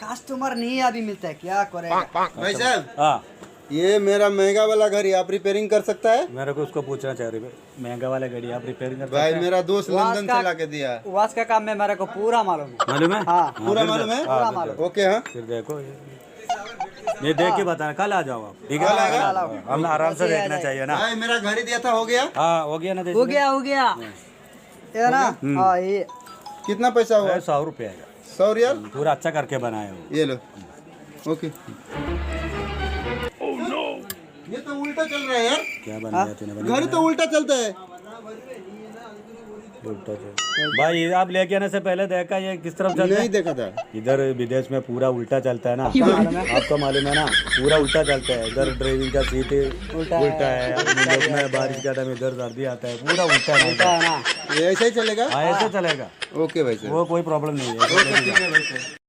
Customer नहीं अभी मिलता है, क्या करेगा। भाई साहब, हाँ, ये मेरा महंगा वाला घड़ी आप रिपेयरिंग कर सकता है? मेरे को उसको पूछना चाह रही है, महंगा वाला घड़ी आप रिपेयरिंग कर भाई सकते हैं? मेरा दोस्त लंदन का- से ला के दिया है। वाश का काम में मेरे को पूरा मालूम है। मालूम है? हाँ, पूरा मालूम है? पूरा मालूम। ओके हाँ, फिर देखो ये देख के बताना, कल आ जाओ आप, ठीक है? कल आएगा? कल आओ। हम आराम से देखना चाहिए ना। भाई मेरा घड़ी दिया था, हो गया? हाँ, हो गया ना, देख हो गया ये ना। हाँ, ये कितना पैसा हुआ? 100 रुपये आएगा, 100 रियाल। पूरा अच्छा करके बनाए हो। ये लो, ओके। ये तो उल्टा चल रहा है यार, क्या बन गया तूने बना? घड़ी तो उल्टा चलता है। उल्टा चल। भाई आप लेके आने से पहले देखा ये किस तरफ चलता नहीं है? देखा था। इधर विदेश में पूरा उल्टा चलता है ना, आपको मालूम है ना, पूरा उल्टा चलता है। इधर ड्राइविंग का सीट उल्टा है, में बारिश का टाइम इधर सर्दी आता है, पूरा उल्टा है है ना। ये ऐसा ही चलेगा? हाँ, ऐसे चलेगा, ओके भाई साहब। वो कोई प्रॉब्लम नहीं है। ओके ठीक है भाई साहब।